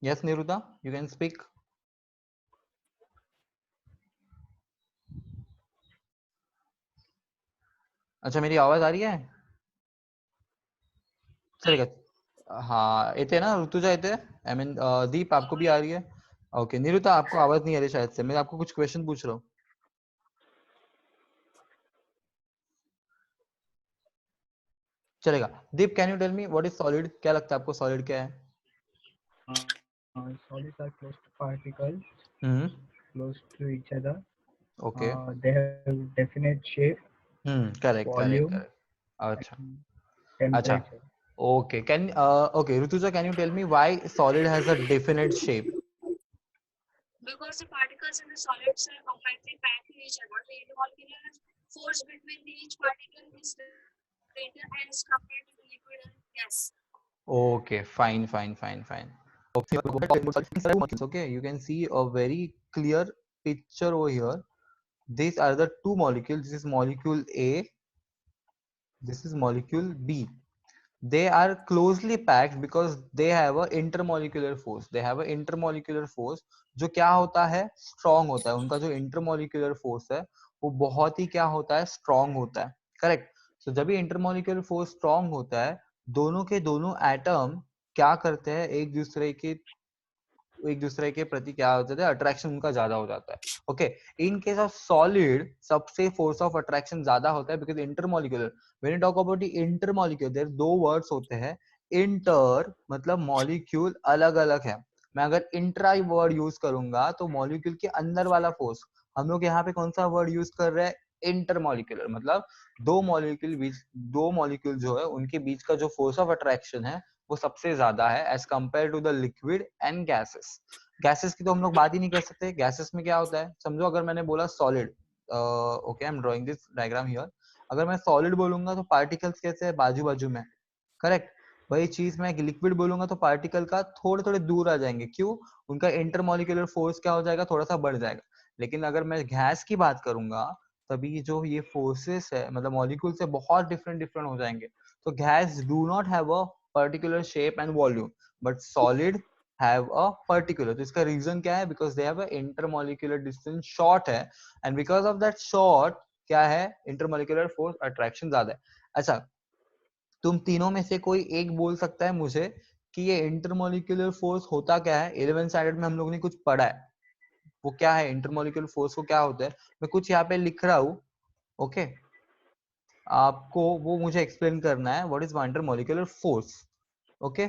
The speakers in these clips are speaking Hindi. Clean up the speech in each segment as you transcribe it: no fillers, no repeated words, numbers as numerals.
Yes, Niruta, you can speak. अच्छा, मेरी आवाज आ रही है? चलेगा। हाँ, येते ना ऋतुजा, येते? आई मीन दीप, आपको भी आ रही है? ओके, निरुता आपको आवाज नहीं आ रही शायद से, मैं आपको कुछ क्वेश्चन पूछ रहा हूँ। चलेगा। Deep, can you tell me what is solid? क्या लगता है आपको सॉलिड क्या है? Solids are close to particles, hmm. close to each other. Okay. They have definite shape, correct correct volume, correct. अच्छा। and अच्छा। temperature. Okay, can okay Rutuja, can you tell me why solid has a definite shape? Because the particles in the solids are compactly packed in each other, the intermolecular force between each particle is greater as compared to the liquid and gas. Okay, fine, fine, fine, fine. Okay, you can see a very clear picture over here. These are the two molecules. This is molecule A, this is molecule B. They are closely packed because they have a intermolecular force. They have a intermolecular force जो क्या होता है, strong होता है. उनका जो intermolecular force है वो बहुत ही क्या होता है, strong होता है. Correct. So जब भी intermolecular force strong होता है, दोनों के दोनों एटम क्या करते हैं, एक दूसरे के प्रति क्या हो जाता है, अट्रैक्शन उनका ज्यादा हो जाता है. Okay, in case of solid सबसे फोर्स ऑफ अट्रैक्शन ज्यादा होता है because intermolecular. When you talk about the intermolecular, there दो वर्ड्स होते हैं. इंटर मतलब मॉलिक्यूल अलग अलग है. मैं अगर इंट्रा वर्ड यूज करूंगा तो मॉलिक्यूल के अंदर वाला फोर्स. हम लोग यहाँ पे कौन सा वर्ड यूज कर रहे हैं? इंटरमॉलिक्यूलर. मतलब दो मॉलिक्यूल जो है उनके बीच का जो फोर्स ऑफ अट्रैक्शन है वो सबसे ज्यादा है as compare to the liquid and gases. Gases की तो हम लोग बात ही नहीं कर सकते. गैसेस में क्या होता है, समझो अगर मैंने बोला solid, okay I am drawing this diagram here. अगर मैं सॉलिड बोलूंगा तो पार्टिकल्स कैसे है, बाजू बाजू में. करेक्ट. वही चीज मैं लिक्विड बोलूंगा तो पार्टिकल का थोड़े थोड़े दूर आ जाएंगे. क्यों? उनका इंटरमॉलिक्यूलर फोर्स क्या हो जाएगा, थोड़ा सा बढ़ जाएगा. लेकिन अगर मैं गैस की बात करूंगा तभी जो ये फोर्सेस है मतलब मॉलिक्यूल से बहुत डिफरेंट डिफरेंट हो जाएंगे. तो gas do not have a particular shape and volume, but solid have a particular. तो इसका रीजन क्या है? Because they have a intermolecular distance short है, and because of that short क्या है, इंटरमॉलिक्यूलर फोर्स अट्रैक्शन ज्यादा है. अच्छा, तुम तीनों में से कोई एक बोल सकता है मुझे कि ये इंटरमॉलिक्यूलर फोर्स होता क्या है? 11th स्टैंडर्ड में हम लोगों ने कुछ पढ़ा है, वो क्या है? इंटरमॉलिक्यूलर फोर्स को क्या होता है? मैं कुछ यहाँ पे लिख रहा हूँ. ओके, आपको वो मुझे एक्सप्लेन करना है. What is intermolecular force? Okay,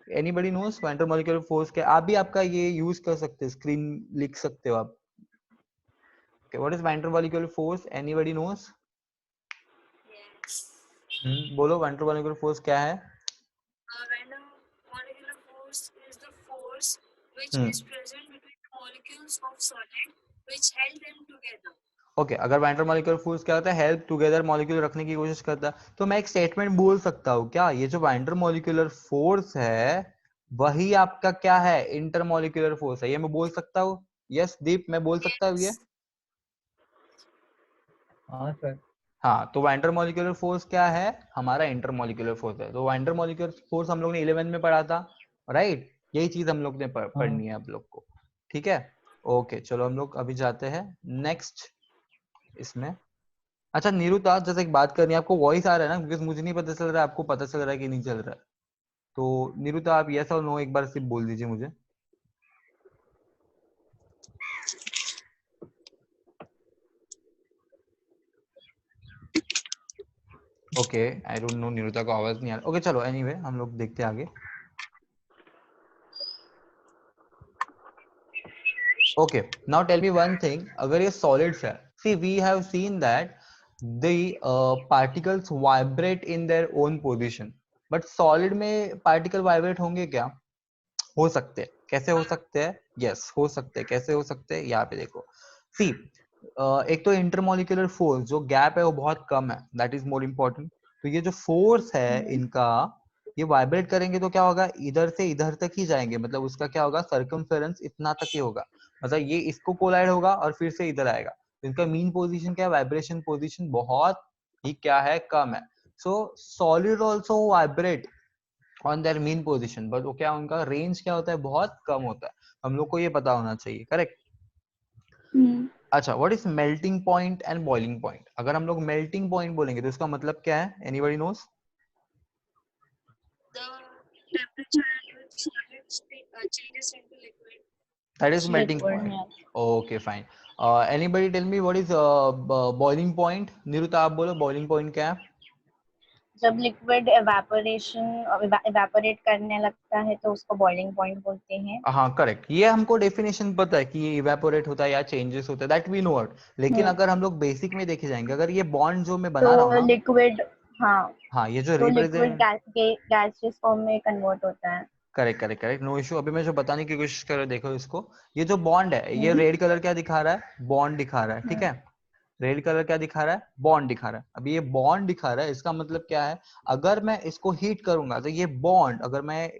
anybody knows intermolecular force क्या? आप भी आपका ये यूज कर सकते हैं, स्क्रीन लिख सकते हो आप. Okay, what is intermolecular force? Anybody knows? Yes. बोलो, इंटरमॉलिक्यूलर फोर्स क्या है? Random molecular force is the force which hmm. is present between the molecules of solid which held them together. Okay, अगर इंटरमॉलिक्यूलर फोर्स क्या होता है, हेल्प टुगेदर मॉलिक्यूल रखने की कोशिश करता है, तो मैं एक स्टेटमेंट बोल सकता हूँ क्या, ये जो इंटरमॉलिक्यूलर फोर्स है वही आपका क्या है, इंटरमॉलिक्यूलर फोर्स है. ये मैं बोल सकता हूँ. यस दीप, मैं बोल सकता हूँ ये. Yes. हाँ सर. हाँ, तो इंटरमॉलिक्यूलर फोर्स क्या है? हमारा इंटरमॉलिक्यूलर फोर्स है. तो इंटरमॉलिक्यूलर फोर्स हम लोग ने 11 में पढ़ा था, राइट? यही चीज हम लोग ने हाँ. पढ़नी है आप लोग को. ठीक है. ओके, चलो हम लोग अभी जाते हैं नेक्स्ट इसमें. अच्छा नीरुता, जैसे एक बात करनी है, आपको वॉइस आ रहा है ना? बिकॉज मुझे नहीं पता चल रहा है आपको पता चल रहा है कि नहीं चल रहा है. तो नीरुता आप यस और नो एक बार सिर्फ बोल दीजिए मुझे. ओके, आई डोंट नो, नीरुता को आवाज नहीं आ रहा. ओके चलो, एनीवे हम लोग देखते हैं आगे. Okay, now tell me one thing. अगर ये सॉलिड्स है, see we have seen that the particles vibrate in their own position, but solid में पार्टिकल वाइब्रेट होंगे क्या? हो सकते हैं. कैसे हो सकते हैं? यस, हो सकते हैं. कैसे हो सकते हैं? यहाँ पे देखो. सी, एक तो इंटरमॉलिक्यूलर फोर्स जो गैप है वो बहुत कम है, दैट इज मोर इम्पोर्टेंट. तो ये जो फोर्स है इनका, ये वाइब्रेट करेंगे तो क्या होगा, इधर से इधर तक ही जाएंगे. मतलब उसका क्या होगा, सर्कमफेरेंस इतना तक ही होगा. मतलब ये इसको कोलाइड होगा और फिर से इधर आएगा. तो इनका मीन पोजीशन क्या है, वाइब्रेशन पोजीशन बहुत ही क्या है, कम है. सो solid also vibrate on their mean position, but वो क्या उनका रेंज क्या होता है, बहुत कम होता है। हम लोग को ये पता होना चाहिए, करेक्ट। अच्छा, what is melting point and boiling point? अगर हम लोग मेल्टिंग पॉइंट बोलेंगे तो इसका मतलब क्या है, anybody knows? The temperature at which solids changes into liquid. That is melting Liquid, point. yes. Okay, fine. Anybody tell me what is boiling point? Niruta आप बोलो boiling point क्या है? जब लिक्विड इवेपोरेट करने लगता है तो उसको बॉइलिंग पॉइंट बोलते हैं। हाँ करेक्ट, ये हमको डेफिनेशन पता है कि ये इवेपोरेट होता है या चेंजेस होता है, दैट वी नो इट। लेकिन अगर हम लोग बेसिक में देखे जाएंगे, अगर ये बॉन्ड जो मैं बना रहा हूँ तो ना, लिक्विड, हाँ, हाँ ये जो तो लिक्विड रिप्रेजेंट, गैसियस फॉर्म में कन्वर्ट होता है। Correct correct correct, no issue. अभी मैं जो बताने की कोशिश कर रहा हूँ, देखो इसको, ये जो बॉन्ड है, ये रेड कलर क्या दिखा रहा है, बॉन्ड दिखा रहा है, ठीक है। रेड कलर क्या दिखा रहा है, बॉन्ड दिखा रहा है। अभी ये बॉन्ड दिखा रहा है, इसका मतलब क्या है, अगर मैं इसको हीट करूंगा तो ये बॉन्ड, अगर मैं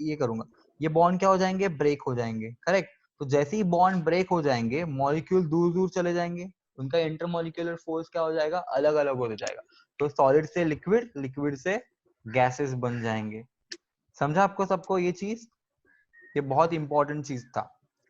ये करूंगा, ये बॉन्ड क्या हो जाएंगे, ब्रेक हो जाएंगे, करेक्ट। तो जैसे ही बॉन्ड ब्रेक हो जाएंगे, मॉलिक्यूल दूर दूर चले जाएंगे, उनका इंटरमॉलिक्यूलर फोर्स क्या हो जाएगा, अलग अलग हो जाएगा। तो सॉलिड से लिक्विड, लिक्विड से गैसेस बन जाएंगे। समझा आपको सबको ये चीज? ये बहुत इंपॉर्टेंट चीज था,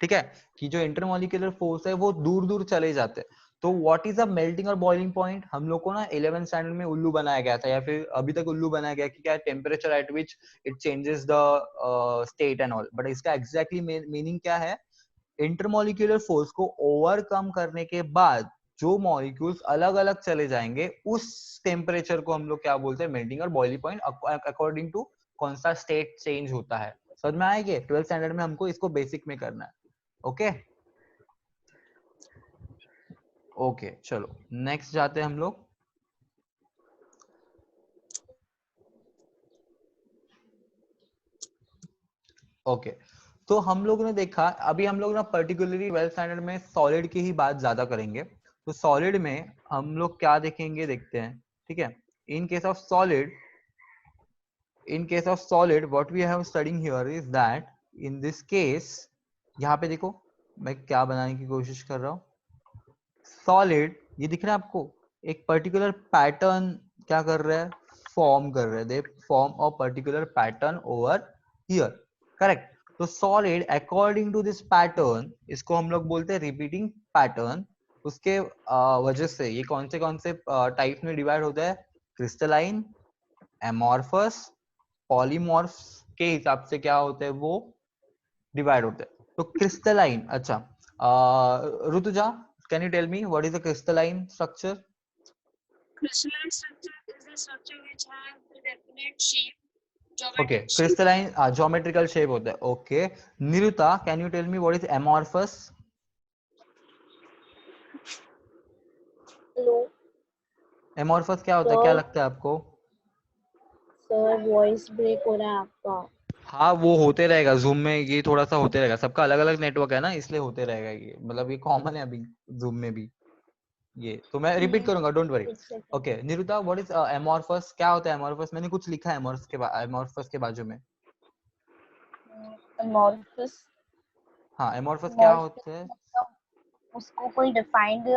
ठीक है, कि जो इंटरमॉलिक्यूलर फोर्स है वो दूर दूर चले जाते हैं। तो व्हाट इज अ मेल्टिंग और बॉइलिंग पॉइंट? हम लोग को ना 11th स्टैंडर्ड में उल्लू बनाया गया था, या फिर अभी तक उल्लू बनाया गया कि क्या temperature at which it changes the state and all, but इसका एग्जैक्टली मीनिंग क्या है, इंटरमॉलिक्यूलर फोर्स को ओवरकम करने के बाद जो मॉलिक्यूल्स अलग अलग चले जाएंगे, उस टेम्परेचर को हम लोग क्या बोलते हैं, मेल्टिंग और बॉइलिंग पॉइंट, अकॉर्डिंग टू कौन सा स्टेट चेंज होता है। समझ में आएगी? 12th स्टैंडर्ड में हमको इसको बेसिक में करना है। ओके ओके, चलो नेक्स्ट जाते हैं हम लोग। ओके, तो हम लोग ने देखा, अभी हम लोग ना पर्टिकुलरली 12th स्टैंडर्ड में सॉलिड की ही बात ज्यादा करेंगे। तो सॉलिड में हम लोग क्या देखेंगे, देखते हैं, ठीक है। इन case of solid, in case of solid what we have studying here is that in this case, यहाँ पे देखो मैं क्या बनाने की कोशिश कर रहा हूँ, सॉलिड, ये दिख रहा है आपको, एक पर्टिकुलर पैटर्न क्या कर रहा है, फॉर्म कर रहे हैं, they form a particular pattern over here, correct. तो solid according to this pattern, इसको हम लोग बोलते हैं रिपीटिंग पैटर्न। उसके वजह से ये कौन से टाइप्स में डिवाइड होता है, क्रिस्टलाइन, एमॉर्फस, पॉलीमॉर्फ्स के हिसाब से क्या होते हैं, वो डिवाइड होते हैं। तो क्रिस्टलाइन, अच्छा Rutuja, can you tell me what is a crystalline structure? Crystalline structure is the structure which has a definite shape, okay, geometric shape. Crystalline geometrical shape होता है, okay. Niruta, can you tell me what is amorphous? Hello amorphous क्या होता है, क्या लगता है आपको? सर, वॉइस ब्रेक हो रहा है आपका। हाँ वो होते रहेगा, जूम में ये थोड़ा सा होते रहेगा, सबका अलग अलग नेटवर्क है ना, इसलिए होते रहेगा ये, मतलब ये कॉमन है अभी जूम में भी ये। तो मैं रिपीट करूंगा, डोंट वरी। एक second. Okay Niruta, what is amorphous, क्या होता है एमॉर्फस? मैंने कुछ लिखा है एमॉर्फस के बाजू में। अमॉर्फस, हाँ एमॉर्फस क्या होता है? मतलब उसको कोई डिफाइंड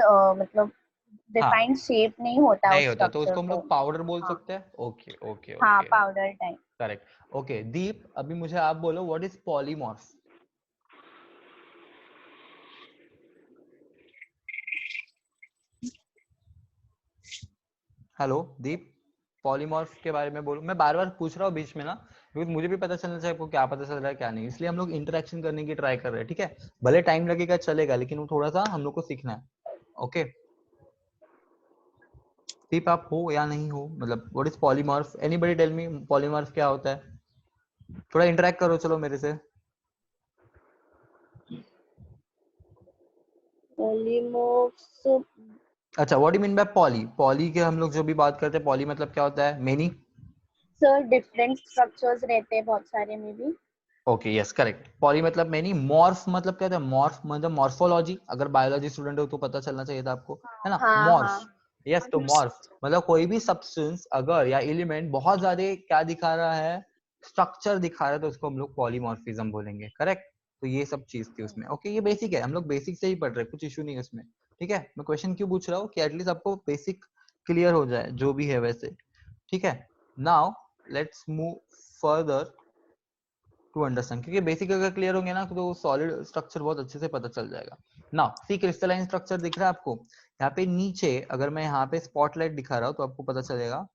मतलब हाँ डिफाइंड शेप नहीं होता नहीं उस होता, तो स्ट्रक्चर उसको हम को। लोग पाउडर बोल हाँ, सकते हैं। ओके ओके हाँ, okay, powder type. Correct. Okay Deep, अभी मुझे आप बोलो what is polymorph? Hello Deep, polymorph के बारे में बोलो। मैं बार बार पूछ रहा हूँ बीच में ना, क्योंकि मुझे भी पता चलना चाहिए आपको क्या पता चल रहा है क्या नहीं, इसलिए हम लोग इंटरेक्शन करने की ट्राई कर रहे हैं, ठीक है। भले टाइम लगेगा चलेगा, लेकिन वो थोड़ा सा हम लोग को सीखना है। ओके दीप, आप हो या नहीं हो, मतलब what is polymorph? Anybody tell me polymorph क्या होता है? थोड़ा इंटरेक्ट करो चलो मेरे से। पॉलीमॉर्फ्स, अच्छा, what do mean by poly? Poly के हम लोग जो भी बात करते हैं, पॉली मतलब क्या होता है, मेनी? सर डिफरेंट स्ट्रक्चर्स रहते हैं बहुत सारे में भी। ओके यस करेक्ट, पॉली मतलब मेनी। मॉर्फ मतलब क्या होता है, मॉर्फ मतलब मॉर्फोलॉजी, अगर बायोलॉजी स्टूडेंट हो तो पता चलना चाहिए था आपको, है ना, हाँ, मॉर्फ। हाँ। यस, तो मॉर्फ मतलब कोई भी सब्सटेंस अगर या एलिमेंट बहुत ज्यादा क्या दिखा रहा है, स्ट्रक्चर दिखा रहा है, तो उसको हम लोग पॉलीमॉर्फिज्म बोलेंगे, करेक्ट। तो ये सब चीज थी उसमें। ओके ये बेसिक है, हम लोग बेसिक से ही पढ़ रहे हैं, कुछ इशू नहीं है उसमें, ठीक है। मैं क्वेश्चन क्यों पूछ रहा हूँ कि एटलीस्ट आपको बेसिक क्लियर हो जाए जो भी है वैसे, ठीक है। Now let's move further to understand, क्योंकि बेसिक अगर क्लियर होंगे ना तो सॉलिड स्ट्रक्चर बहुत अच्छे से पता चल जाएगा। नाउ सी क्रिस्टलाइन स्ट्रक्चर दिख रहा है आपको यहाँ पे नीचे, अगर मैं यहाँ पे स्पॉटलाइट दिखा रहा हूँ तो आपको पता चलेगा।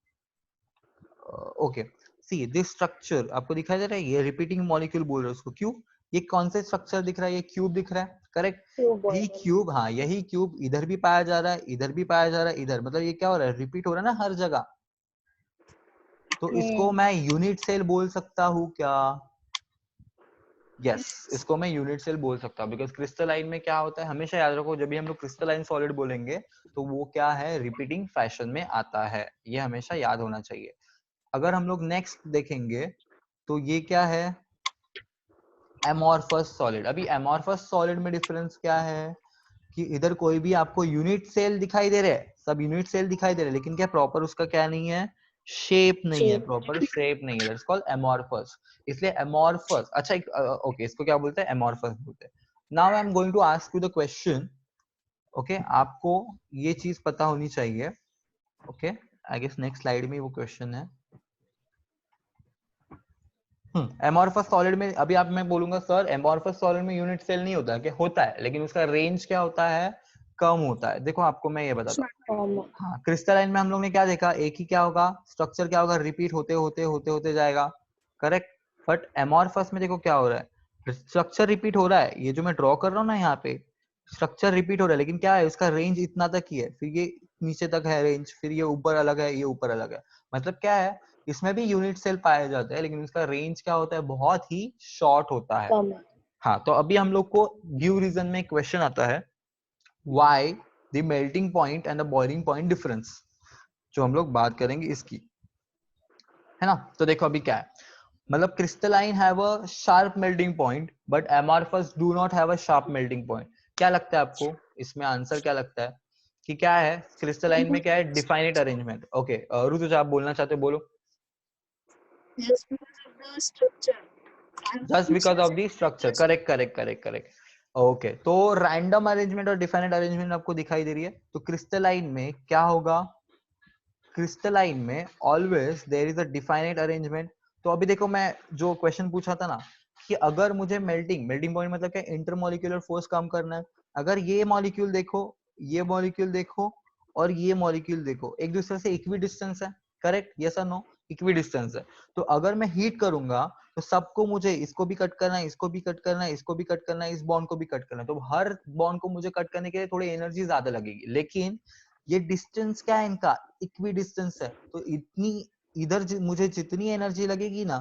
ओके, सी दिस स्ट्रक्चर आपको दिखाई दे रहा है, ये रिपीटिंग मॉलिक्यूल बोल रहे हैं उसको। क्यों? ये कौन से स्ट्रक्चर दिख रहा है? ये क्यूब दिख रहा है, करेक्ट? यही क्यूब, हाँ यही क्यूब इधर भी पाया जा रहा है, इधर भी पाया जा रहा है, इधर, मतलब ये क्या हो रहा है? रिपीट हो रहा है ना हर जगह। तो इसको मैं यूनिट सेल बोल सकता हूँ क्या? यस, इसको मैं यूनिट सेल बोल सकता हूँ, बिकॉज क्रिस्टलाइन में क्या होता है, हमेशा याद रखो जब भी हम लोग क्रिस्टलाइन सॉलिड बोलेंगे तो वो क्या है? रिपीटिंग फैशन में आता है, ये हमेशा याद होना चाहिए। अगर हम लोग नेक्स्ट देखेंगे तो ये क्या है? Amorphous solid. अभी एमॉर्फस सॉलिड में डिफरेंस क्या है कि इधर कोई भी आपको यूनिट सेल दिखाई दे रहे हैं, सब यूनिट सेल दिखाई दे रहे हैं, लेकिन क्या प्रॉपर उसका क्या नहीं है? शेप नहीं है, प्रॉपर शेप नहीं है, दैट्स कॉल्ड एमॉर्फस। इसलिए एमॉर्फस, अच्छा एक ओके, इसको क्या बोलते हैं? एमॉर्फस बोलते हैं। Now I am going to ask you the question, okay, आपको ये चीज पता होनी चाहिए, okay, I guess next slide में वो क्वेश्चन है। एमॉर्फस सॉलिड में अभी आप, मैं बोलूंगा सर एमॉर्फस सॉलिड में यूनिट सेल नहीं होता, क्या होता है, लेकिन उसका रेंज क्या होता है? कम होता है। देखो आपको मैं ये बताता हूँ, हाँ क्रिस्टलाइन में हम लोग ने क्या देखा? एक ही क्या होगा? स्ट्रक्चर क्या होगा? रिपीट होते होते होते होते जाएगा, करेक्ट? बट एमॉर्फस में देखो क्या हो रहा है, स्ट्रक्चर रिपीट हो रहा है, ये जो मैं ड्रॉ कर रहा हूँ ना यहाँ पे, स्ट्रक्चर रिपीट हो रहा है, लेकिन क्या है? उसका रेंज इतना तक ही है, फिर ये नीचे तक है रेंज, फिर ये ऊपर अलग है, ये ऊपर अलग है। मतलब क्या है, इसमें भी यूनिट सेल पाया जाता है, लेकिन उसका रेंज क्या होता है? बहुत ही शॉर्ट होता है। हाँ, तो अभी हम लोग को ड्यू रीजन में क्वेश्चन आता है, why the melting point and the boiling point difference, जो हम लोग बात करेंगे इसकी, है ना? तो देखो अभी क्या है, मतलब crystalline have a sharp melting point but amorphous do not have a sharp melting point. क्या लगता है आपको इसमें आंसर क्या लगता है कि क्या है? क्रिस्टलाइन में क्या है? Definite arrangement. ओके ऋतुजा, आप बोलना चाहते हो, बोलो। Yes, because of the structure. Just because of the structure, correct correct correct correct. Okay, तो रैंडम अरेंजमेंट और डिफाइनिट अरेंजमेंट आपको दिखाई दे रही है, तो क्रिस्टलाइन में क्या होगा? क्रिस्टलाइन में always there is a definite arrangement. तो अभी देखो मैं जो क्वेश्चन पूछा था ना कि अगर मुझे मेल्टिंग पॉइंट मतलब क्या? इंटरमॉलिक्यूलर फोर्स काम करना है, अगर ये मॉलिक्यूल देखो, ये मॉलिक्यूल देखो और ये मॉलिक्यूल देखो, एक दूसरे से इक्वी डिस्टेंस है, करेक्ट? यस और नो? इक्वी डिस्टेंस है। तो अगर मैं हीट करूंगा तो सबको मुझे इसको भी कट करना है, इसको भी कट करना है, इसको भी कट करना है, इस बॉन्ड को भी कट करना है, तो हर बॉन्ड को मुझे कट करने के लिए थोड़ी एनर्जी ज्यादा लगेगी, लेकिन ये डिस्टेंस क्या है इनका? इक्वी डिस्टेंस है। तो इतनी इधर मुझे जितनी एनर्जी लगेगी ना,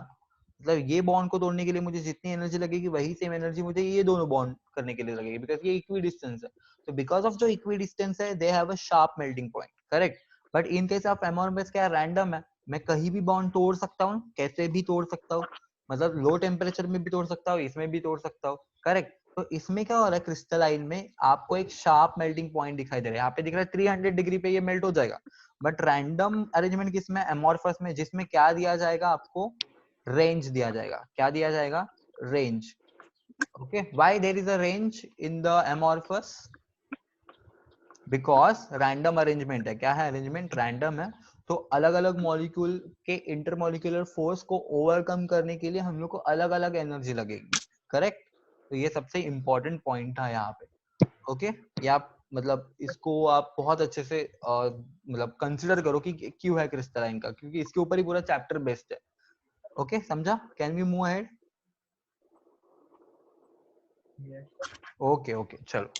मतलब ये बॉन्ड को तोड़ने के लिए मुझे जितनी एनर्जी लगेगी, वही सेम एनर्जी मुझे ये दोनों बॉन्ड करने के लिए लगेगी, बिकॉज ये इक्वी डिस्टेंस है। तो बिकॉज ऑफ जो इक्वी डिस्टेंस है, दे have a sharp melting point, correct? But in case of amorphous क्या है? रैंडम है, मैं कहीं भी बॉन्ड तोड़ सकता हूँ, कैसे भी तोड़ सकता हूँ, मतलब लो टेम्परेचर में भी तोड़ सकता हूँ, इसमें भी तोड़ सकता हूँ, करेक्ट? तो इसमें क्या हो रहा है? क्रिस्टलाइन में आपको एक शार्प मेल्टिंग पॉइंट दिखाई दे रहा है, यहाँ पे दिख रहा है 300 डिग्री पे ये मेल्ट हो जाएगा। बट रैंडम अरेंजमेंट किसमें? एमॉर्फस में, जिसमें क्या दिया जाएगा आपको? रेंज दिया जाएगा। क्या दिया जाएगा? Range. Okay, why there is a range in the amorphous? Because random arrangement है। क्या है? अरेंजमेंट रैंडम है, तो अलग अलग मॉलिक्यूल के इंटरमॉलिक्यूलर फोर्स को ओवरकम करने के लिए हम लोग को अलग अलग एनर्जी लगेगी, करेक्ट? तो ये सबसे इंपॉर्टेंट पॉइंट था यहाँ पे। ओके, ये आप मतलब इसको आप बहुत अच्छे से मतलब कंसिडर करो कि क्यों है क्रिस्टलाइन का, क्योंकि इसके ऊपर ही पूरा चैप्टर बेस्ड है। ओके, समझा? Can we move ahead? Okay okay, चलो।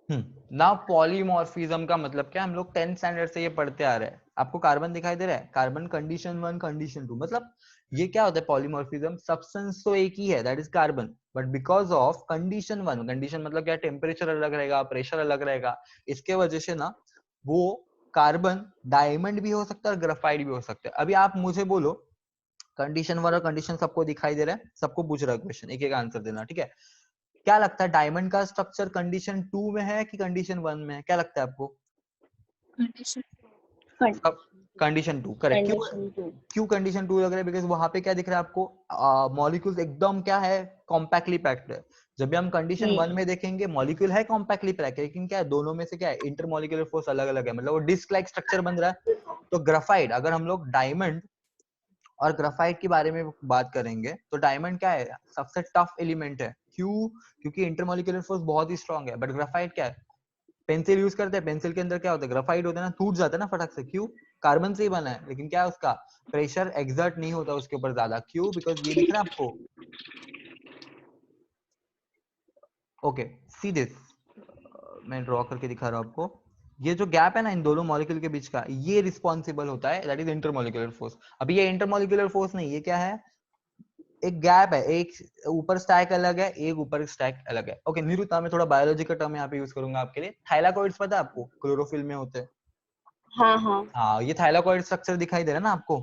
ना पॉलीमॉर्फिज्म का मतलब क्या? हम लोग 10th स्टैंडर्ड से ये पढ़ते आ रहे हैं। आपको कार्बन दिखाई दे रहा है, कार्बन कंडीशन 1 कंडीशन 2, मतलब ये क्या होता है पॉलीमॉर्फिज्म? सब्सटेंस तो एक ही है, that is carbon, but because of condition 1, condition मतलब क्या? टेम्परेचर अलग रहेगा, प्रेशर अलग रहेगा, इसके वजह से ना वो कार्बन डायमंड भी हो सकता है और ग्राफाइट भी हो सकता है। अभी आप मुझे बोलो, कंडीशन 1 और कंडीशन सबको दिखाई दे रहा है, सबको पूछ रहा है क्वेश्चन, एक एक आंसर देना, ठीक है? क्या लगता है डायमंड का स्ट्रक्चर कंडीशन 2 में है कि कंडीशन 1 में है? क्या लगता है आपको? Condition 2, correct. क्यों कंडीशन 2 लग रहा है? बिकॉज वहां पे क्या दिख रहा है आपको? मॉलिक्यूल्स एकदम क्या है? कॉम्पैक्टली पैक्ड है। जब भी हम कंडीशन 1 में देखेंगे मॉलिक्यूल है कॉम्पैक्टली पैक्ड, लेकिन क्या है दोनों में से क्या है? इंटरमॉलिक्यूलर फोर्स अलग अलग है, मतलब वो डिस्क लाइक स्ट्रक्चर बन रहा है। तो ग्राफाइट, अगर हम लोग डायमंड और ग्राफाइट के बारे में बात करेंगे तो डायमंड क्या है, सबसे टफ एलिमेंट है। क्यों? क्योंकि इंटरमॉलिक्यूलर फोर्स बहुत ही स्ट्रांग है। बट ग्राफाइट क्या है, पेंसिल यूज करते हैं, पेंसिल के अंदर क्या होता है, ग्राफाइट होता है ना, टूट जाता है ना फटक से। क्यों? कार्बन से ही बना है, लेकिन क्या है उसका प्रेशर एक्सर्ट नहीं होता उसके ऊपर ज्यादा। क्यों? बिकॉज ये दिख रहा है आपको, ओके सी दिस, मैं ड्रॉ करके दिखा रहा हूँ आपको। ये जो गैप है ना इन दोनों मॉलिक्यूल के बीच का, ये रिस्पॉन्सिबल होता है, दैट इज इंटरमॉलिक्यूलर फोर्स। अभी ये इंटरमॉलिक्यूलर फोर्स नहीं, ये क्या है, एक गैप है, एक ऊपर स्टैक अलग है, एक ऊपर स्टैक अलग है। ओके निरुता, मैं थोड़ा बायोलॉजी का टर्म यहाँ पे यूज करूंगा आपके लिए। थाइलाकॉइड्स पता है आपको, क्लोरोफिल में होते हैं। हाँ हाँ हाँ, ये थाइलाकॉइड स्ट्रक्चर दिखाई दे रहा है ना आपको।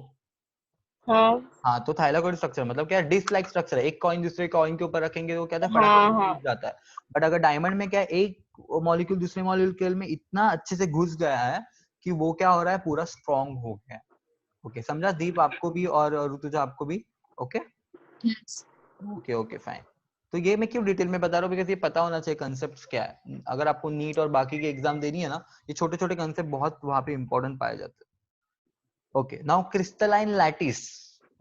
हाँ हाँ, तो थाइलाकॉइड स्ट्रक्चर मतलब क्या है, डिस्क लाइक स्ट्रक्चर है। एक कॉइन दूसरे कॉइन के ऊपर रखेंगे तो क्या है, फटाक हाँ से हाँ टूट जाता है। बट अगर डायमंड में क्या है, एक मॉलिक्यूल दूसरे मॉलिक्यूल में इतना अच्छे से घुस गया है कि वो क्या हो रहा है, पूरा स्ट्रॉन्ग हो गया है। ओके समझा दीप, आपको भी और ऋतुजा आपको भी। Okay Yes. Okay okay fine. तो ये मैं क्यों डिटेल में बता रहा हूँ, बिकॉज ये पता होना चाहिए कंसेप्ट क्या है। अगर आपको नीट और बाकी की एग्जाम देनी है ना, ये छोटे छोटे कंसेप्ट बहुत वहां पे इंपॉर्टेंट पाए जाते हैं। Okay now crystalline lattice,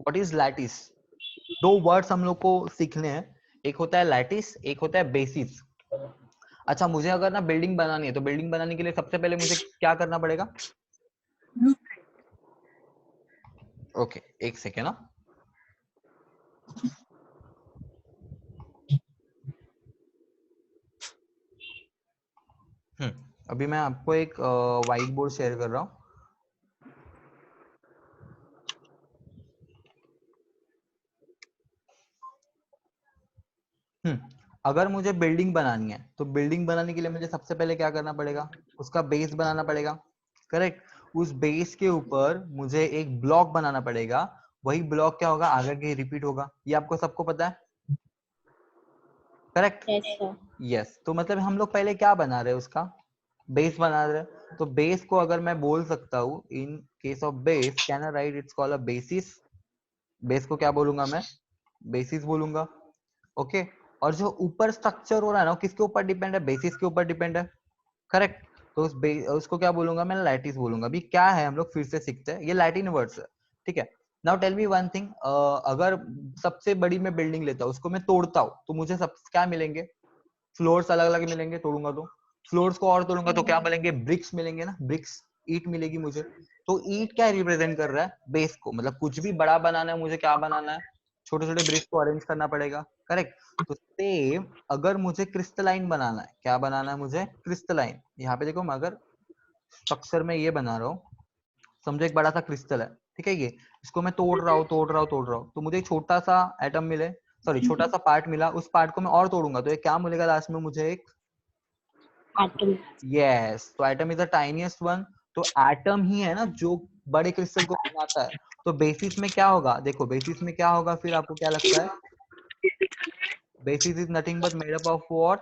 what is lattice? दो वर्ड्स हम लोग को सीखने हैं, एक होता है लैटिस, एक होता है बेसिस। अच्छा, मुझे अगर ना बिल्डिंग बनानी है, तो बिल्डिंग बनाने के लिए सबसे पहले मुझे क्या करना पड़ेगा? ओके एक सेकेंड ना। अभी मैं आपको एक व्हाइट बोर्ड शेयर कर रहा हूँ। अगर मुझे बिल्डिंग बनानी है, तो बिल्डिंग बनाने के लिए मुझे सबसे पहले क्या करना पड़ेगा, उसका बेस बनाना पड़ेगा। करेक्ट। उस बेस के ऊपर मुझे एक ब्लॉक बनाना पड़ेगा। वही ब्लॉक क्या होगा, आगे के रिपीट होगा। ये आपको सबको पता है, करेक्ट? Yes sir yes. तो मतलब हम लोग पहले क्या बना रहे हैं, उसका बेस बना रहे हैं। तो बेस को अगर मैं बोल सकता हूँ, इन case of base can I right it's called a basis. Base को क्या बोलूंगा मैं, बेसिस बोलूंगा। ओके और जो ऊपर स्ट्रक्चर हो रहा है ना, वो किसके ऊपर डिपेंड है, बेसिस के ऊपर डिपेंड है। करेक्ट। तो उसको क्या बोलूंगा मैं, लैटिस बोलूंगा। अभी क्या है, हम लोग फिर से सीखते हैं, ये लैटिन वर्ड्स है, ठीक है। Now tell me one thing, अगर सबसे बड़ी मैं बिल्डिंग लेता हूँ, उसको मैं तोड़ता हूँ, तो मुझे सब क्या मिलेंगे, फ्लोर्स अलग अलग मिलेंगे तोड़ूंगा तो। फ्लोर्स को और तोड़ूंगा तो क्या मिलेंगे, ब्रिक्स मिलेंगे ना, ब्रिक्स, ईट मिलेगी मुझे। तो ईट क्या रिप्रेजेंट कर रहा है, बेस को। मतलब कुछ भी बड़ा बनाना है मुझे, क्या बनाना है, छोटे छोटे ब्रिक्स को अरेंज करना पड़ेगा। करेक्ट। तो सेम अगर मुझे क्रिस्टलाइन बनाना है, क्या बनाना है मुझे, क्रिस्टलाइन। यहाँ पे देखो, मैं अगर स्ट्रक्चर में ये बना रहा हूँ, समझो एक बड़ा सा क्रिस्टल है, ठीक है। ये इसको मैं तोड़ रहा हूँ तोड़ रहा हूँ तोड़ रहा हूँ, तो मुझे एक छोटा सा एटम मिले, सॉरी छोटा सा पार्ट मिला। उस पार्ट को मैं और तोड़ूंगा तो ये क्या मिलेगा लास्ट में मुझे, एक एटम यस। तो atom is the tiniest one. तो एटम ही है ना जो बड़े क्रिस्टल को बनाता है। तो बेसिस में क्या होगा, देखो बेसिस में क्या होगा, फिर आपको क्या लगता है, basis is nothing but made up of what,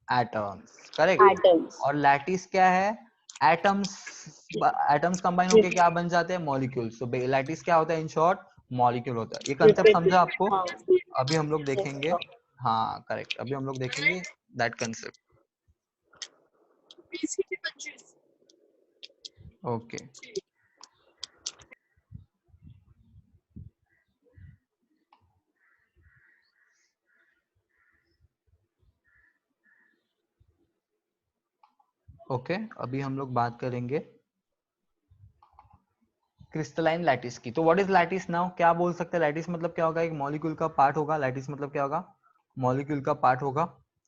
atoms. Correct. Atoms और लैटिस क्या है, एटम्स, एटम्स कंबाइन होके क्या बन जाते हैं, मॉलिक्यूल्स। तो लैटिस क्या होता है, इन शॉर्ट मॉलिक्यूल होता है। ये कंसेप्ट समझा आपको? हाँ अभी हम लोग यस देखेंगे, सर हाँ करेक्ट, अभी हम लोग देखेंगे that concept. PCT purchase. Okay okay अभी हम लोग बात करेंगे क्रिस्टलाइन लैटिस की। तो व्हाट इज लैटिस नाउ, क्या बोल सकते हैं, लैटिस मतलब क्या होगा, एक मॉलिक्यूल का पार्ट होगा। लैटिस मतलब क्या होगा, मॉलिक्यूल का पार्ट होगा।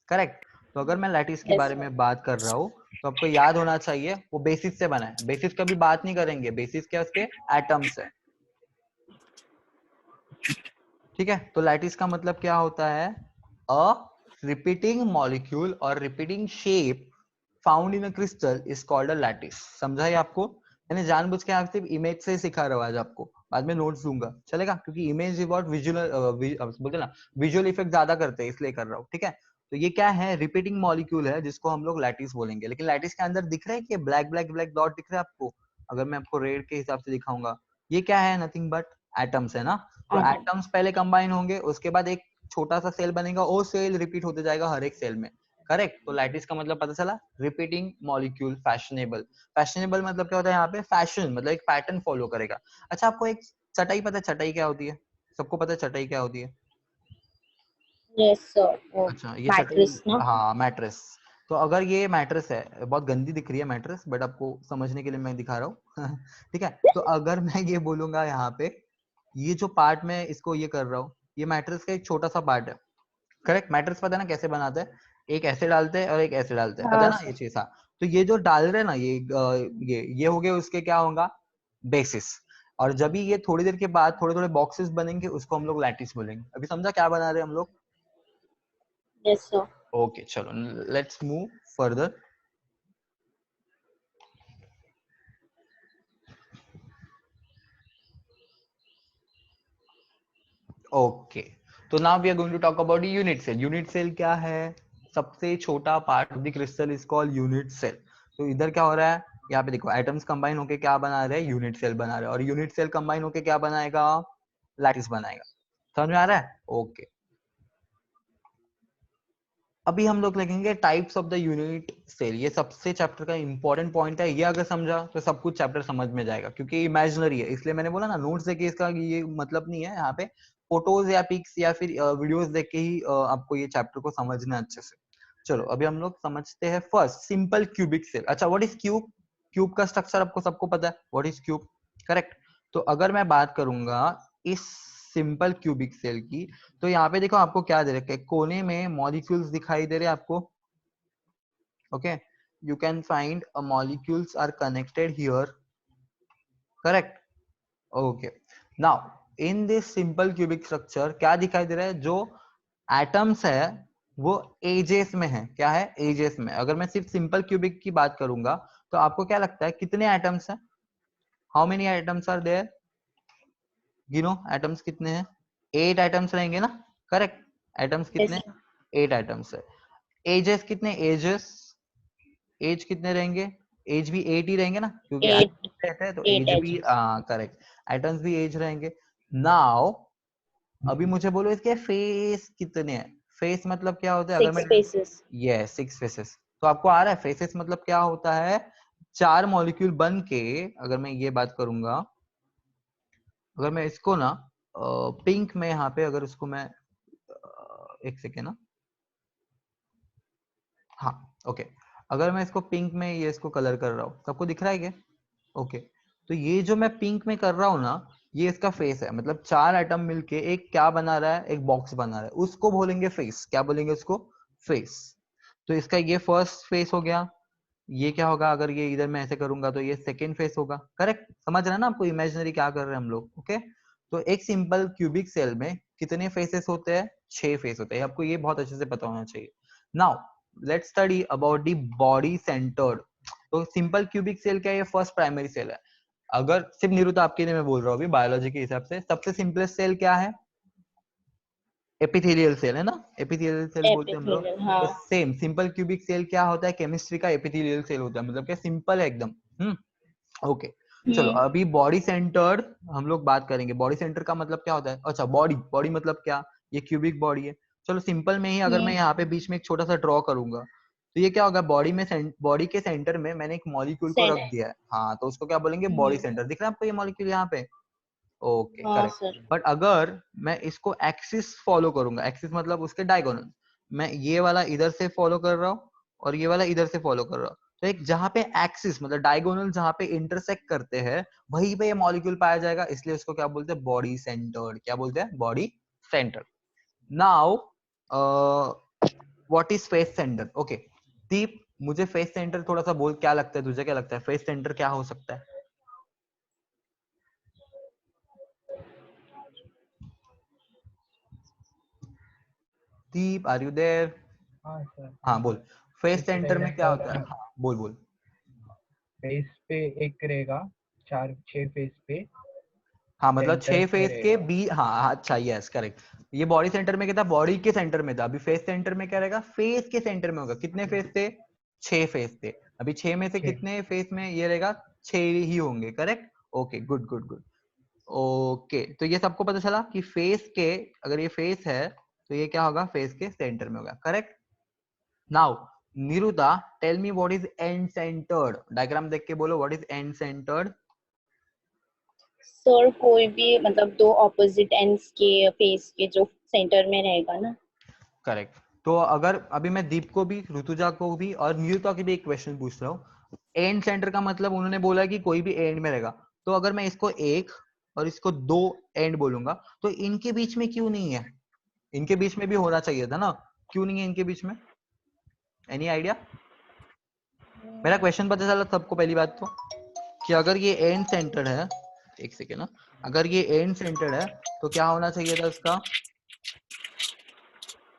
करेक्ट। तो अगर मैं लैटिस के यस बारे में बात कर रहा हूँ, तो आपको याद होना चाहिए वो बेसिस से बना है। बेसिस का भी बात नहीं करेंगे, बेसिस क्या, उसके एटम्स है, ठीक है। तो लैटिस का मतलब क्या होता है, अ रिपीटिंग मॉलिक्यूल और repeating shape found in a crystal is called a lattice. समझा है आपको? मैंने जानबूझ के आप सिर्फ इमेज से सिखा रहा हूँ आज आपको, बाद में नोट्स दूंगा, चलेगा? क्योंकि इमेज बहुत विजुअल बोलते ना, विजुअल इफेक्ट ज्यादा करते हैं, इसलिए कर रहा हूँ, ठीक है। तो ये क्या है, रिपीटिंग मॉलिक्यूल है, जिसको हम लोग लैटिस बोलेंगे। लेकिन लैटिस के अंदर दिख रहा है कि ब्लैक ब्लैक ब्लैक डॉट दिख रहा है आपको? अगर मैं आपको रेड के हिसाब से दिखाऊंगा, ये क्या है, नथिंग बट एटम्स है ना। तो एटम एटम्स पहले कंबाइन होंगे, उसके बाद एक छोटा सा सेल बनेगा, वो सेल रिपीट होते जाएगा हर एक सेल में। करेक्ट। तो लैटिस का मतलब पता चला, रिपीटिंग मॉलिक्यूल, फैशनेबल। फैशनेबल मतलब क्या होता है यहाँ पे, फैशन मतलब एक पैटर्न फॉलो करेगा। अच्छा आपको एक चटाई पता है चटाई क्या होती है? सबको पता है चटाई क्या होती है? Yes, sir. वो अच्छा ये चटाई, mattress ना? हाँ मैट्रेस। तो अगर ये मैट्रेस है, बहुत गंदी दिख रही है मैट्रेस, बट आपको समझने के लिए मैं दिखा रहा हूँ ठीक है। तो अगर मैं ये बोलूंगा यहाँ पे, ये जो पार्ट में इसको ये कर रहा हूँ, ये मैट्रेस का एक छोटा सा पार्ट है, करेक्ट। मैट्रेस पता है ना कैसे बनाते हैं? एक ऐसे डालते हैं और एक ऐसे डालते हैं, पता है हाँ ना सर. ये चीज। हाँ, तो ये जो डाल रहे हैं ना, ये हो गए उसके क्या होगा, बेसिस। और जब भी ये थोड़ी देर के बाद थोड़े थोड़े बॉक्सेस बनेंगे, उसको हम लोग लैटिस बोलेंगे। अभी समझा क्या बना रहे हैं हम लोग? Yes, sir. ओके चलो, लेट्स मूव फर्दर। ओके, तो now we are going to talk about unit cell. Unit cell क्या है? सबसे छोटा part of the crystal is called unit cell. तो इधर क्या हो रहा है, यहाँ पे देखो एटम्स कंबाइन होके क्या बना रहे हैं, यूनिट सेल बना रहे हैं। और यूनिट सेल कंबाइन होके क्या बनाएगा, लैटिस बनाएगा। समझ में आ रहा है? ओके, अभी हम लोग लिखेंगे types of the unit cell. ये सबसे चैप्टर का इंपॉर्टेंट पॉइंट है, ये अगर समझा तो सब कुछ चैप्टर समझ में जाएगा, क्योंकि इमेजिनरी है। इसलिए मैंने बोला ना, नोट्स देख के इसका ये मतलब नहीं है, यहाँ पे फोटोज या पिक्स या फिर वीडियोस देख के ही आपको ये चैप्टर को समझना है अच्छे से। चलो अभी हम लोग समझते हैं फर्स्ट सिंपल क्यूबिक सेल। अच्छा, व्हाट इज क्यूब? क्यूब का स्ट्रक्चर आपको सबको पता है, व्हाट इज क्यूब, करेक्ट। तो अगर मैं बात करूंगा इस सिंपल क्यूबिक सेल की, तो यहाँ पे देखो आपको क्या दे रखा है, कोने में मॉलिक्यूल्स दिखाई दे रहे हैं आपको। Okay, you can find a molecules are connected here, correct. Okay, now in this simple cubic structure क्या दिखाई दे रहा है, जो एटम्स है वो एजेस में है। क्या है? एजेस में। अगर मैं सिर्फ सिंपल क्यूबिक की बात करूंगा, तो आपको क्या लगता है कितने एटम्स हैं? How many atoms are there? गिनो एटम्स कितने हैं? 8 एटम्स रहेंगे ना, करेक्ट। एटम्स Yes, कितने? sir. 8 एटम्स है। एजेस कितने? एजेस, एज कितने रहेंगे? एज भी 8 ही रहेंगे ना, क्योंकि 8, एटम्स रहते हैं तो 8 एज भी, edges. करेक्ट, एटम्स भी एज रहेंगे। नाउ अभी मुझे बोलो इसके फेस कितने हैं? फेस मतलब क्या होता है? अगर 6 मैं, faces. ये 6 फेसेस, तो आपको आ रहा है फेसेस मतलब क्या होता है? 4 मॉलिक्यूल बन के, अगर मैं ये बात करूंगा, अगर मैं इसको ना पिंक में यहाँ पे, अगर उसको मैं एक सेकेंड ना, हाँ ओके, अगर मैं इसको पिंक में ये इसको कलर कर रहा हूँ, सबको दिख रहा है क्या? ओके, तो ये जो मैं पिंक में कर रहा हूँ ना, ये इसका फेस है। मतलब 4 एटम मिलके एक क्या बना रहा है, एक बॉक्स बना रहा है, उसको बोलेंगे फेस। क्या बोलेंगे उसको? फेस। तो इसका ये फर्स्ट फेस हो गया। ये क्या होगा, अगर ये इधर मैं ऐसे करूंगा तो ये सेकेंड फेस होगा, करेक्ट। समझ रहे हैं ना आपको इमेजिनरी क्या कर रहे हैं हम लोग? ओके, तो एक सिंपल क्यूबिक सेल में कितने फेसेस होते हैं? 6 फेस होते हैं। आपको ये बहुत अच्छे से पता होना चाहिए। Now let's study about the body centred. तो सिंपल क्यूबिक सेल क्या है? ये फर्स्ट प्राइमरी सेल है। अगर सिर्फ निरुता आपके लिए मैं बोल रहा हूँ अभी, बायोलॉजी के हिसाब से सबसे सिंपलेस्ट सेल क्या है? एपिथेलियल सेल है ना, एपिथेलियल सेल बोलते हैं हम लोग। Epithelial, तो हाँ. सेम सिंपल क्यूबिक सेल क्या होता है? केमिस्ट्री का एपिथेलियल सेल होता है, मतलब क्या सिंपल है एकदम। ओके, चलो हम्म. अभी बॉडी सेंटर्ड हम लोग बात करेंगे। बॉडी सेंटर का मतलब क्या होता है? अच्छा, बॉडी, बॉडी मतलब क्या? ये क्यूबिक बॉडी है। चलो सिंपल में ही अगर मैं हम्म. यहाँ पे बीच में एक छोटा सा ड्रॉ करूंगा, तो ये क्या होगा, बॉडी में, बॉडी के सेंटर में मैंने एक मॉलिक्यूल को रख Center. दिया है। हाँ, तो उसको क्या बोलेंगे? Body centre. दिख रहा है आपको ये मॉलिक्यूल यहाँ पे? ओके, हाँ करेक्ट। सर. बट अगर मैं इसको एक्सिस फॉलो करूंगा, एक्सिस मतलब उसके डायगोनल, मैं ये वाला इधर से फॉलो कर रहा हूँ और ये वाला इधर से फॉलो कर रहा हूँ, तो एक जहां पे एक्सिस मतलब डायगोनल जहां पे इंटरसेक्ट करते हैं, वहीं पे ये मॉलिक्यूल पाया जाएगा। इसलिए उसको क्या बोलते हैं? Body centred. क्या बोलते हैं? Body centred. Now what is face centre? Okay Deep, मुझे फेस सेंटर थोड़ा सा बोल, क्या लगता है तुझे? क्या लगता है फेस सेंटर क्या हो सकता है? दीप, आर यू देयर? हाँ सर. हाँ बोल, फेस कुछ सेंटर में क्या होता है? रहेगा. हाँ बोल बोल। फेस पे एक रहेगा, 4-6 फेस पे हाँ मतलब सेंटर 6 में फेस के रहेगा. बी, हाँ अच्छा, यस करेक्ट। ये बॉडी सेंटर में क्या था? बॉडी के सेंटर में था। अभी फेस सेंटर में क्या रहेगा? फेस के सेंटर में होगा। कितने फेस थे? 6 फेस थे। अभी 6 में से 6. कितने फेस में ये रहेगा? 6 ही होंगे, correct. Okay, good good good. Okay, तो ये सबको पता चला कि फेस के, अगर ये फेस है तो ये क्या होगा? फेस के सेंटर में होगा, correct. Now Niruda, tell me what is end centred? Diagram देख के बोलो, what is end centred? Sir कोई भी मतलब दो ऑपोजिट एंड्स के फेस के जो सेंटर में रहेगा ना। करेक्ट। तो अगर अभी मैं दीप को भी, ऋतुजा को भी और नियुता की भी एक क्वेश्चन पूछ रहा हूँ, एंड सेंटर का मतलब उन्होंने बोला कि कोई भी एंड में रहेगा, तो अगर मैं इसको एक और इसको दो एंड बोलूंगा तो इनके बीच में क्यों नहीं है? इनके बीच में भी होना चाहिए था ना, क्यों नहीं है इनके बीच में? Any idea? मेरा क्वेश्चन पता चला सबको? पहली बात तो कि अगर ये एंड सेंटर है, एक सेकेंड ना, अगर ये एंड सेंटर है तो क्या होना चाहिए था इसका?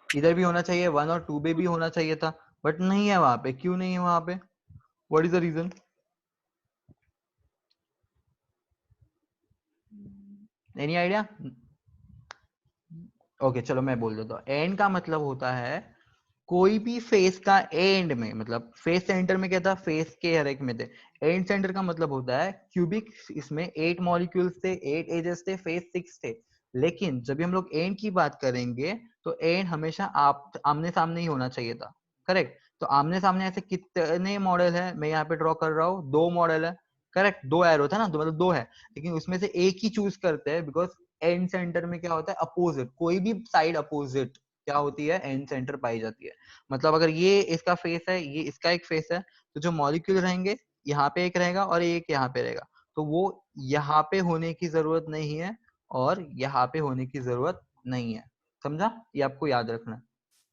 इधर भी होना चाहिए, 1 और 2 भी होना चाहिए था, बट नहीं है वहां पे। क्यों नहीं है वहां पे? What is the reason? Any idea? Okay चलो मैं बोल देता हूँ। एंड का मतलब होता है कोई भी फेस का एंड में, मतलब फेस सेंटर में क्या था, फेस के हर एक में थे। एंड सेंटर का मतलब होता है क्यूबिक, इसमें 8 मॉलिक्यूल्स थे, 8 एजेस थे, फेस 6 थे। लेकिन जब भी हम लोग एंड की बात करेंगे तो एंड हमेशा आप आमने सामने ही होना चाहिए था। करेक्ट। तो आमने सामने ऐसे कितने मॉडल है? मैं यहाँ पे ड्रॉ कर रहा हूँ, 2 मॉडल है। करेक्ट, 2 एरो था ना, दो मतलब 2 है, लेकिन उसमें से एक ही चूज करते हैं बिकॉज एंड सेंटर में क्या होता है, अपोजिट, कोई भी साइड अपोजिट क्या होती है, एंड सेंटर पाई जाती है। मतलब अगर ये इसका फेस है, ये इसका एक फेस है, तो जो मॉलिक्यूल रहेंगे यहाँ पे एक रहेगा और एक यहाँ पे रहेगा, तो वो यहाँ पे होने की जरूरत नहीं है और यहाँ पे होने की जरूरत नहीं है। समझा? ये आपको याद रखना है।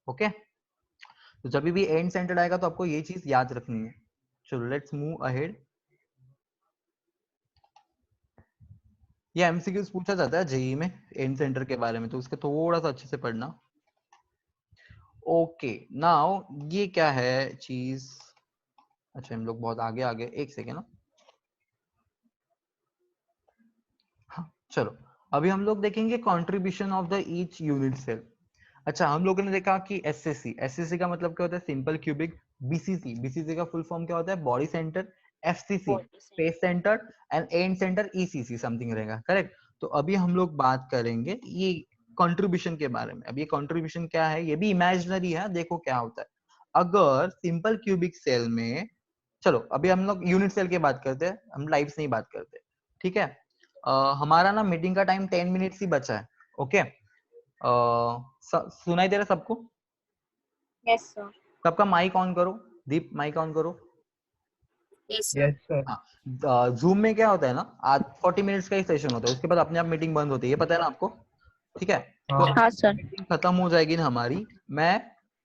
ओके, तो जब भी एंड सेंटर आएगा तो आपको ये चीज याद रखनी है। चलो लेट्स मूव अहेड। ये एमसीक्यूज पूछा जाता है जेई में एंड सेंटर के बारे में, तो उसके थोड़ा सा अच्छे से पढ़ना। ओके नाउ ये क्या है चीज? अच्छा हम लोग बहुत आगे आगे, एक सेकेंड ना। हाँ चलो, अभी हम लोग देखेंगे contribution of the each unit cell. अच्छा हम लोगों ने देखा कि एसएससी, एसएससी का मतलब क्या होता है, सिंपल क्यूबिक। बीसीसी, बीसीसी का फुल फॉर्म क्या होता है, body centre. FCC, space centre. And and centre ECC something रहेगा। करेक्ट। तो अभी हम लोग बात करेंगे ये कंट्रीब्यूशन के बारे में। अब ये कंट्रीब्यूशन क्या है, ये भी इमेजिनरी है, देखो क्या होता है। अगर सिंपल क्यूबिक सेल में, चलो अभी हम लोग यूनिट सेल की बात करते हैं, हम लाइव्स नहीं बात करते, ठीक है। हमारा ना मीटिंग का टाइम 10 मिनट्स ही बचा है। ओके, सुनाई दे रहा सबको? Yes sir. सबका माइक ऑन करो। दीप माइक ऑन करो। Yes, sir. Yes sir. हाँ, जूम में क्या होता है ना, आज 40 मिनट्स का ही सेशन होता है, उसके बाद अपने आप मीटिंग बंद होती है, ये पता है ना आपको? ठीक है। तो हाँ हाँ सर। मीटिंग खत्म हो जाएगी ना हमारी, मैं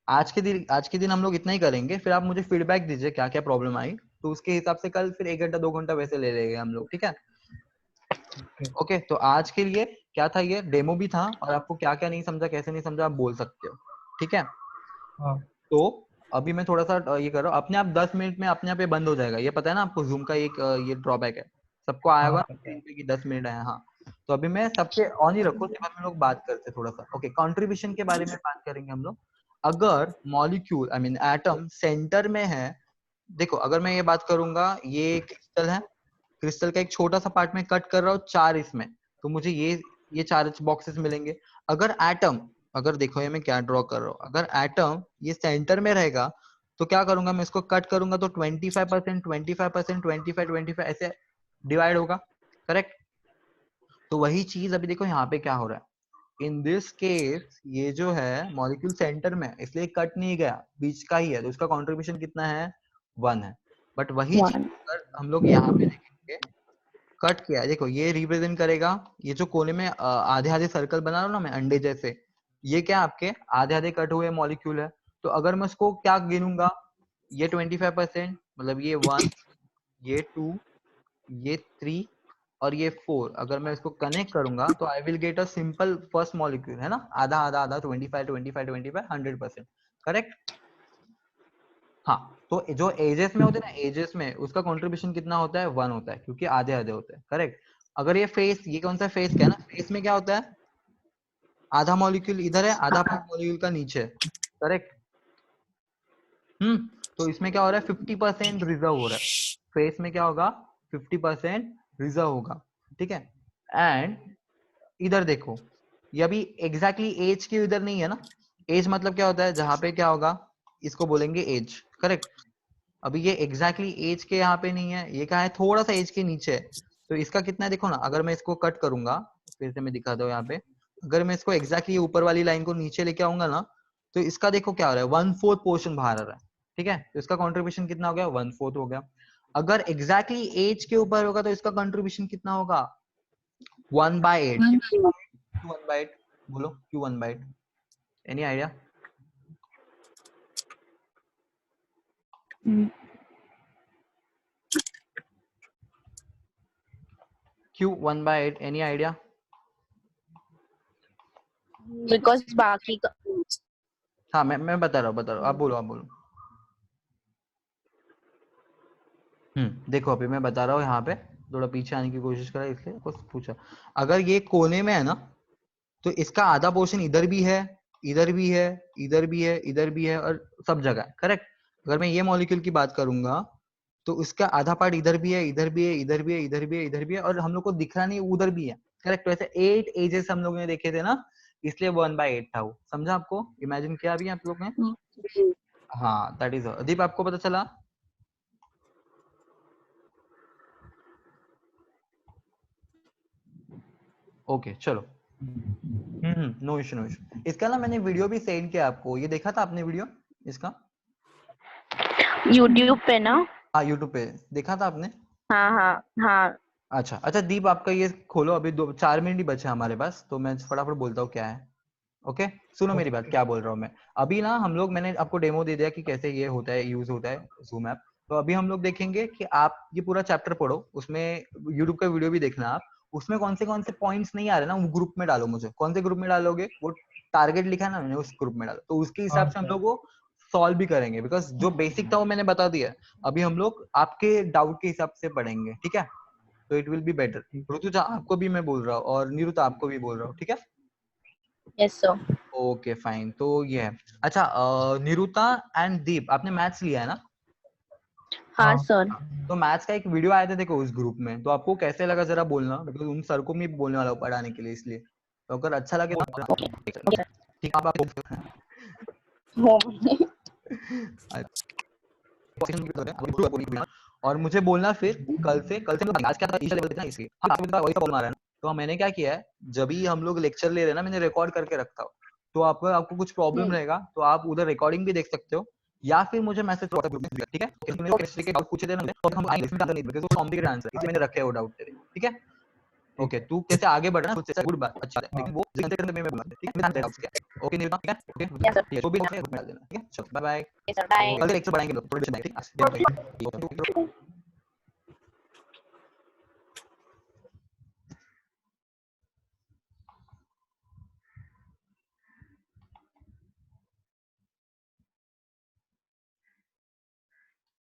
आज के दिन हम लोग इतना ही करेंगे, फिर आप मुझे फीडबैक दीजिए क्या क्या प्रॉब्लम आई, तो उसके हिसाब से कल फिर 1 घंटा 2 घंटा वैसे ले लेंगे हम लोग, ठीक है। ओके। ओके, तो आज के लिए क्या था, ये डेमो भी था, और आपको क्या क्या नहीं समझा, कैसे नहीं समझा, आप बोल सकते हो, ठीक है। हाँ तो अभी मैं थोड़ा सा ये कर रहा हूँ, अपने आप 10 मिनट में अपने आप ये बंद हो जाएगा, ये पता है ना आपको, जूम का एक ये ड्रॉबैक है। सबको आया हाँ होगा पता है। स्क्रीन पे कि 10 मिनट आया, हाँ। तो अभी मैं सबके ऑन ही रखो, सिर्फ हम लोग बात करते हैं थोड़ा सा। ओके, कंट्रीब्यूशन के बारे में बात करेंगे हम लोग। अगर molecule I mean atom centre में है, देखो अगर मैं ये बात करूंगा, ये क्रिस्टल है, क्रिस्टल का एक छोटा सा पार्ट में कट कर रहा हूँ 4 इसमें, तो मुझे ये 4 बॉक्सेस मिलेंगे। अगर एटम, अगर देखो ये मैं क्या ड्रॉ कर रहा हूँ, अगर एटम ये सेंटर में रहेगा तो क्या करूंगा, मैं इसको कट करूंगा तो 25%, 25%, 25, 25 ऐसे डिवाइड होगा। करेक्ट। तो वही चीज अभी देखो यहाँ पे क्या हो रहा है, इन दिस केस ये जो है मॉलिक्यूल सेंटर में, इसलिए कट नहीं गया, बीच का ही है, तो उसका कॉन्ट्रीब्यूशन कितना है, 1 है। बट वही चीज 1। अगर हम लोग यहाँ पे देखेंगे, कट किया है, देखो ये रिप्रेजेंट करेगा, ये जो कोने में आधे आधे सर्कल बना रहा हूँ ना मैं अंडे जैसे, ये क्या आपके आधे आधे कट हुए मॉलिक्यूल है। तो अगर मैं उसको क्या गिनूंगा, ये 25%, मतलब ये 1, ये 2, ये 3 और ये 4, अगर मैं इसको कनेक्ट करूंगा तो I will get a simple first molecule, है ना, आधा आधा आधा, 25 25 25 100%। करेक्ट। हाँ, तो जो एजेस में होते हैं ना, एजेस में उसका कंट्रीब्यूशन कितना होता है, 1 होता है, क्योंकि आधे आधे होते हैं। करेक्ट। अगर ये फेस, ये कौन सा फेस का है ना, फेस में क्या होता है, आधा मॉलिक्यूल इधर है, आधा पार्ट मॉलिक्यूल का नीचे है। करेक्ट। तो इसमें क्या हो रहा है, 50% रिजर्व हो रहा है, फेस में क्या होगा, 50% रिजर्व होगा, ठीक है। एंड इधर देखो, ये अभी एग्जैक्टली एज के इधर नहीं है ना, एज मतलब क्या होता है, जहां पे क्या होगा, इसको बोलेंगे एज। करेक्ट। अभी ये एग्जैक्टली एज के यहाँ पे नहीं है, ये क्या है, थोड़ा सा एज के नीचे है, तो इसका कितना है देखो ना, अगर मैं इसको कट करूंगा, फिर से मैं दिखाता हूँ यहाँ पे, अगर मैं इसको एग्जैक्टली ऊपर वाली लाइन को नीचे लेके आऊंगा ना, तो इसका देखो क्या हो रहा है, 1/4 पोर्शन बाहर आ रहा है, ठीक है। तो इसका कंट्रीब्यूशन कितना हो गया, 1/4 हो गया। अगर एग्जैक्टली एज के ऊपर होगा तो इसका कंट्रीब्यूशन कितना होगा, 1/8। 1/8 बोलो, क्यों 1/8? Any idea? क्यों 1/8? Any idea? बिकॉज बाकी का हाँ मैं बता रहा हूँ, आप बोलो। देखो अभी मैं बता रहा हूँ, यहाँ पे थोड़ा पीछे आने की कोशिश करा इसलिए कुछ पूछा। अगर ये कोने में है ना, तो इसका आधा पोर्शन इधर भी है, इधर भी है, इधर भी है, इधर भी है, और सब जगह है, करेक्ट। अगर मैं ये मॉलिक्यूल की बात करूंगा तो उसका आधा पार्ट इधर भी है, इधर भी है, इधर भी है, इधर भी है, इधर भी है, और हम लोग को दिख रहा नहीं उधर भी है, करेक्ट। तो ऐसे 8 एजेस हम लोग ने देखे थे ना, इसलिए 1/8 था वो। समझा आपको? इमेजिन किया अभी आप लोग ने? हाँ, दैट इज। दीप आपको पता चला? ओके चलो, नो इशू नो इशू। इसका ना मैंने वीडियो भी सेंड किया आपको, ये देखा था आपने वीडियो इसका? यूट्यूब पे ना? हाँ यूट्यूब पे देखा था आपने? हाँ। अच्छा दीप, आपका ये खोलो, अभी 4 मिनट ही बचे हमारे पास, तो मैं फटाफट बोलता हूँ क्या है। ओके सुनो मेरी बात, क्या बोल रहा हूँ मैं अभी ना। हम लोग, मैंने आपको डेमो दे दिया कि कैसे ये होता है, यूज होता है जूम ऐप। तो अभी हम लोग देखेंगे कि आप ये पूरा चैप्टर पढ़ो, उसमें यूट्यूब का वीडियो भी देखना आप, उसमें कौन से पॉइंट्स नहीं आ रहे ना, वो ग्रुप में डालो मुझे। कौन से ग्रुप में डालोगे? वो टारगेट लिखा है ना मैंने, उस ग्रुप में डालो, तो उसके हिसाब से हम लोग वो सॉल्व भी करेंगे, बिकॉज जो बेसिक था वो मैंने बता दिया। अभी हम लोग आपके डाउट के हिसाब से पढ़ेंगे, ठीक है? तो it will be better. Rutuja आपको भी मैं बोल रहा हूँ, और निरुता आपको भी बोल रहा हूँ, ठीक है? Yes sir. ओके फाइन, तो ये है। अच्छा निरुता एंड दीप, आपने मैथ्स लिया है ना? हाँ सर। तो मैथ्स का एक वीडियो आया था देखो उस ग्रुप में, तो आपको कैसे लगा जरा बोलना, बिकॉज उन सर को मैं बोलने वाला हूँ पढ़ाने के लिए, इसलिए तो अगर अच्छा लगे तो ठीक है और मुझे बोलना फिर कल से आज क्या था, लेवल देना इसलिए। हाँ वही प्रॉब्लम आ रहा है ना, तो मैंने क्या किया है, जब भी हम लोग लेक्चर ले रहे हैं ना, मैंने रिकॉर्ड करके रखा हो, तो आपको कुछ प्रॉब्लम रहेगा तो आप उधर रिकॉर्डिंग भी देख सकते हो, या फिर मुझे मैसेज व्हाट्सएप ग्रुप में, ठीक है? केमिस्ट्री के डाउट पूछे थे ना, तो हम आएंगे इसमें डालने, बिकॉज़ वो कॉम्प्लिकेटेड आंसर, इसलिए मैंने रखे वो डाउट तेरे, ठीक है? ओके, तू कैसे आगे बढ़ रहा है उससे गुड बात, अच्छा है, लेकिन वो जल्दी करने में बोलना, ठीक है? ध्यान रखना, ओके निरुता, ठीक है? ओके तो भी ग्रुप में डाल देना, ठीक है? चलो bye bye. Yes sir, bye. कल लेक्चर बढ़ाएंगे लोग, थोड़े देर में, ठीक है?